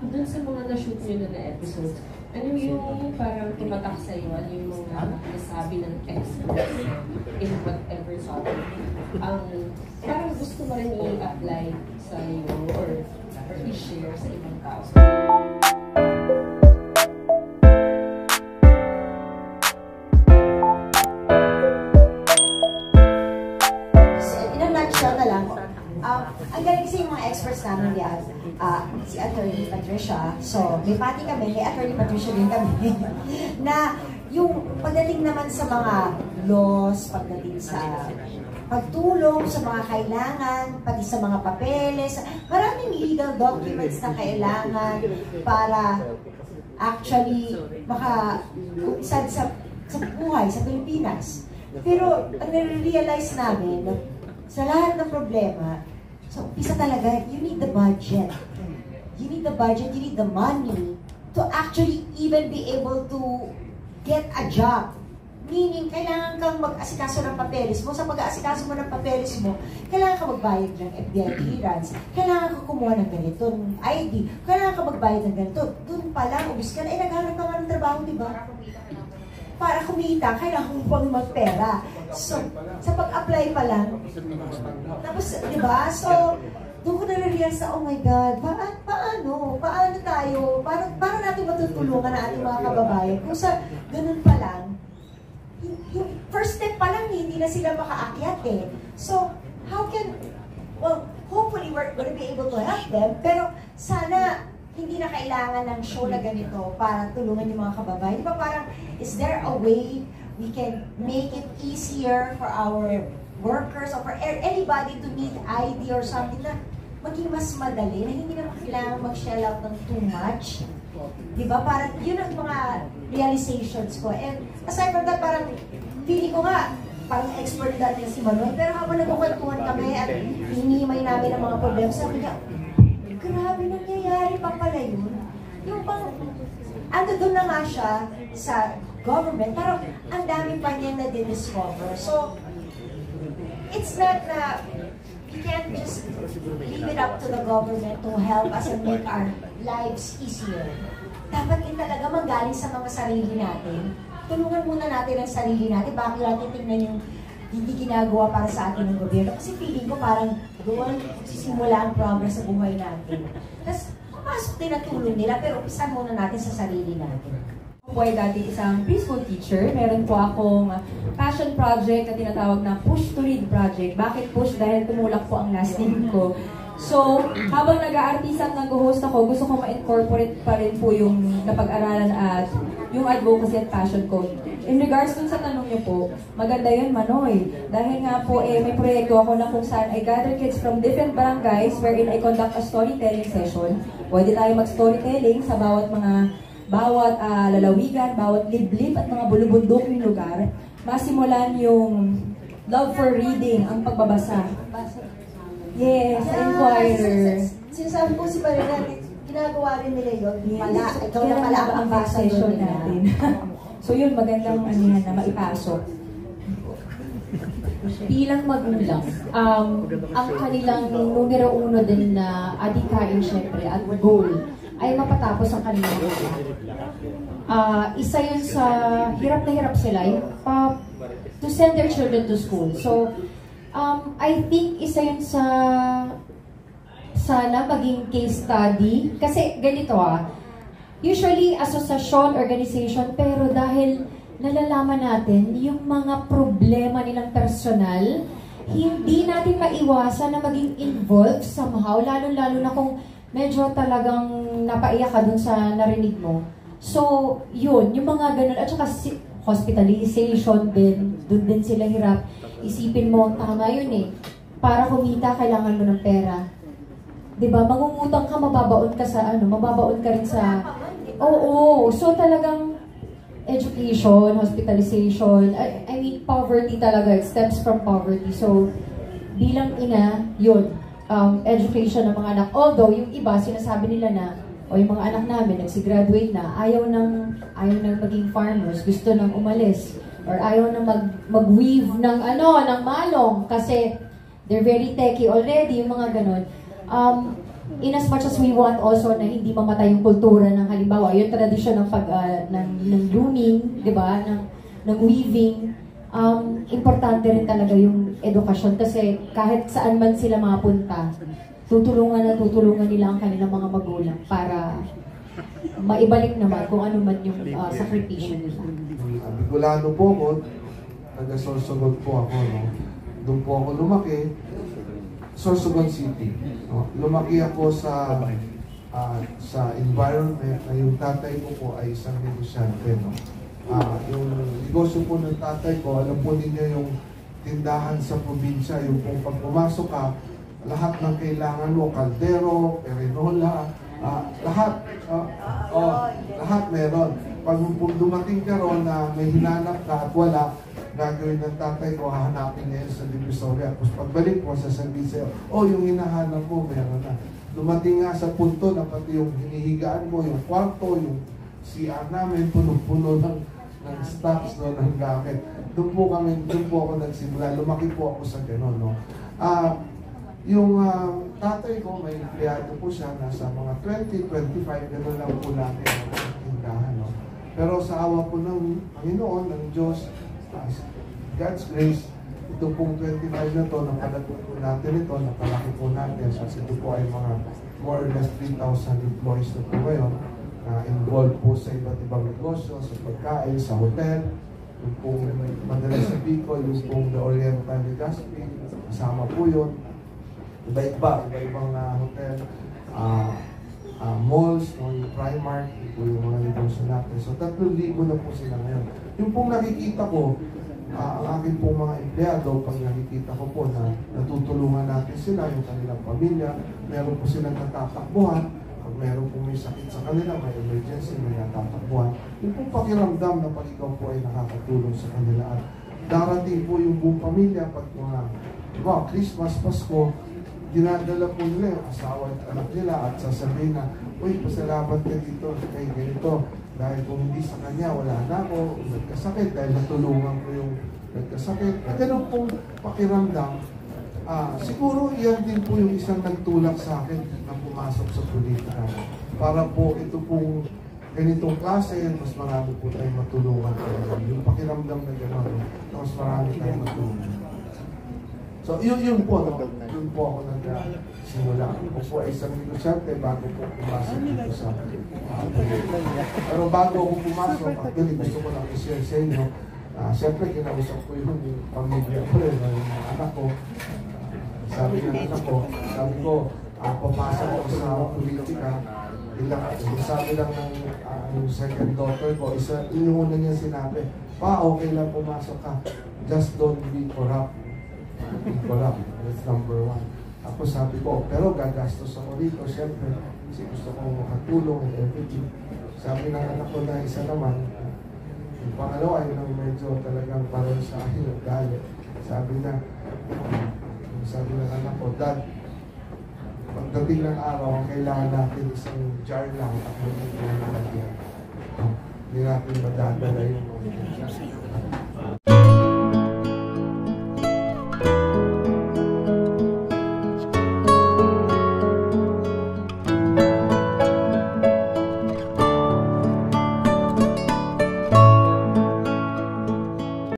dun sa mga na-shoot nyo na episodes, ano yung parang tumatak sa'yo, ano yung mga nasabi ng experts in whatever topic? Parang gusto mo rin i-apply sa iyo or i-share sa ibang tao? In a nutshell na lang, ang galing kasi yung mga experts namin yan, si Attorney Patricia, so may pati kami, may Attorney Patricia din kami, na yung pagdating naman sa mga laws, pagdating sa pagtulong sa mga kailangan, pati sa mga papeles, maraming legal documents na kailangan para actually maka-umpisa sa buhay sa Pilipinas. Pero ang nare-realize namin, sa lahat ng problema, so umpisa talaga, you need the budget. You need the budget, you need the money to actually even be able to get a job. Meaning, kailangan kang mag-asikaso ng papeles mo. Sa pag-aasikaso mo ng papeles mo, kailangan ka magbayad ng FBI clearance. Kailangan ka kumuha ng ganitong ID. Kailangan ka magbayad ng ganito. Doon pa lang, ubus ka na. Naghanap ka nga ng trabaho, di ba? Para kumita, kailangan mo pang magpera. So, sa pag-apply pa lang, tapos, di ba? So, doon ko na-realize na, oh my God, paano? Paano tayo? Paano natin matutulungan ang ating mga kababayan? Kung sa ganun pa lang, yung first step pa lang, hindi na sila makaakyat eh. So, well, hopefully we're going to be able to help them, pero sana hindi na kailangan ng show na ganito para tulungan yung mga kababayan. Di ba parang, is there a way we can make it easier for our workers or for anybody to need ID or something na maging mas madali, na hindi naman kailangan mag-shell out ng too much. Diba? Parang yun ang mga realizations ko. And aside from that, parang feeling ko nga, parang expert dati si Manuel, pero habang nagkukwentuhan kami at hinimay namin ang mga problema, sabi niya, grabe nangyayari pa pala yun. Yung pang, doon na nga siya sa government, pero ang dami pa niya na din-discover. So, it's not na we can't just leave it up to the government to help us and make our lives easier. Dapat din talaga manggaling sa mga sarili natin. Tulungan muna natin ang sarili natin. Bakit natin tingnan yung hindi ginagawa para sa atin ng gobyerno? Kasi feeling ko parang doon sisimula ang progress sa buhay natin. Tapos, papasok din ang tulong nila, pero umpisan muna natin sa sarili natin. Ako ay dati isang preschool teacher. Meron po akong passion project na tinatawag na Push to Read project. Bakit push? Dahil tumulak po ang last name ko. So, habang nag-aartista at nag-host ako, gusto ko ma-incorporate pa rin po yung napag-aralan at yung advocacy at passion ko. In regards dun sa tanong niyo po, maganda yun, Manoy. Dahil nga po, may proyekto ako na kung saan I gather kids from different barangays wherein I conduct a storytelling session. Pwede tayo mag-storytelling sa bawat lalawigan, bawat liblib at mga bulubunduking lugar. Masimulan yung love for reading, ang pagbabasa. Yes, Inquirer. Sinasabi po si Marina, ginagawa rin nila yun. Yes, ikaw na pala ang session natin. So yun, magandang na maipasok. Bilang magulang, ang kanilang numero uno din na adhikain syempre at goal ay mapatapos ang kanilang anak. Isa yun sa hirap na hirap sila, to send their children to school. So, I think isa yun sa sana maging case study. Kasi ganito usually asosasyon, organization, pero dahil nalalaman natin yung mga problema nilang personal, hindi natin maiwasan na maging involved somehow, lalo-lalo na kung medyo talagang napaiyak ka dun sa narinig mo. So, yun, yung mga ganun, at saka hospitalization din, dun din sila hirap. Isipin mo, tama yun eh. Para kumita, kailangan mo ng pera. Diba? Mangungutang ka, mababaon ka sa mababaon ka rin sa... Oo. So, talagang education, hospitalization, I mean, poverty talaga. It stems from poverty. So, bilang ina, yun. Education ng mga anak. Although, yung iba, sinasabi nila na, yung mga anak namin, nagsigraduate na, ayaw nang maging farmers, gusto nang umalis. Or ayaw na mag-weave ng ng malong kasi they're very techy already, yung mga ganon. in as much as we want also na hindi mamatay yung kultura ng halimbawa, yung tradisyon ng ng looming, 'di ba? Ng weaving, importante rin talaga yung edukasyon kasi kahit saan man sila mapunta, tutulungan nila ang kanilang mga magulang para maibalik naman kung ano man yung sakripisyo nila. Bicolano po ako, taga-Sorsogon po ako, no? Doon po ako lumaki, Sorsogon City. No? Lumaki ako sa environment na yung tatay ko po ay isang negosyante. No? Yung negosyo po ng tatay ko, alam po ninyo yung tindahan sa probinsya, yung kung pag pumasok ka, lahat ng kailangan mo, kaldero, perinola, lahat meron. Pag dumating ka ron na may hinanap ka at wala, gagawin ng tatay ko, hahanapin niya yun sa Divisoria. Tapos pagbalik mo, sasabihin sa'yo, yung hinahanap mo, meron na. Dumating nga sa punto na pati yung hinihigaan mo, yung kwarto, yung CR namin, puno-puno ng stocks, no, ng gamit. Doon po ako nagsimula. Lumaki po ako sa gano'n, no. Yung tatay ko, may empleyado po siya, nasa mga 20, 25, gano'n lang po natin ang tindahan, no. Pero sa awa po ng Panginoon, ng Diyos, God's grace, ito pong 25 na to, napalago po natin ito, napalaki po natin. Kasi ito po ay mga more or less 3,000 employees na po ngayon, involved po sa iba't ibang negosyo, sa pagkain, sa hotel, yung pong madalas sa Bicol, yung pong The Oriental Legazpi, kasama po yun. Iba-ibang hotel, malls, yung Primark, po yung mga negosyo natin. So 3,000 na po sila ngayon. Yung pong nakikita ko, ang aking pong mga empleyado, pag nakikita ko po na natutulungan natin sila, yung kanilang pamilya, meron po silang natatakbuhan, pag meron po may sakit sa kanila, may emergency, may natatakbuhan, yung pong pakiramdam na pag ikaw po ay nakakatulong sa kanila. At darating po yung buong pamilya, pag mga Christmas, Pasko, dinadala po nila yung asawa at anak nila at sasabihin na, uy, pasalamat ka dito kay ganito. Dahil kung hindi sa kanya, wala na ako, nagkasakit, dahil natulungan ko yung nagkasakit. At ganun pong pakiramdam, siguro iyan din po yung isang nagtulak sa akin na pumasok sa politika. Para po ito pong ganitong klase, mas marami po tayong matulungan. Yung pakiramdam na gano'n, mas marami tayong matulungan. So, yun po, no? Yun po ako nagsimula. Ako po ay isang negosyante bago po pumasok dito sa pero bago ako pumasok, actually gusto ko lang i-share sa inyo. Siyempre, kinausap ko yung pamilya ko rin, yung anak ko. Sabi ng anak ko, papasok ako sa politika. Sabi lang ng yung second daughter ko, yung una niya sinabi, okay lang pumasok ka. Just don't be corrupt. That's number one. Ako sabi ko, pero gagastos ako rito, siyempre, kasi gusto ko makatulong and everything. Sabi ng anak ko na isa naman, yung pangalawa, yun ang medyo talagang parang sa akin ang galit. Sabi ng anak ko, Dad, pagdating ng araw, kailangan natin isang jar lang at hindi natin madadala yung mga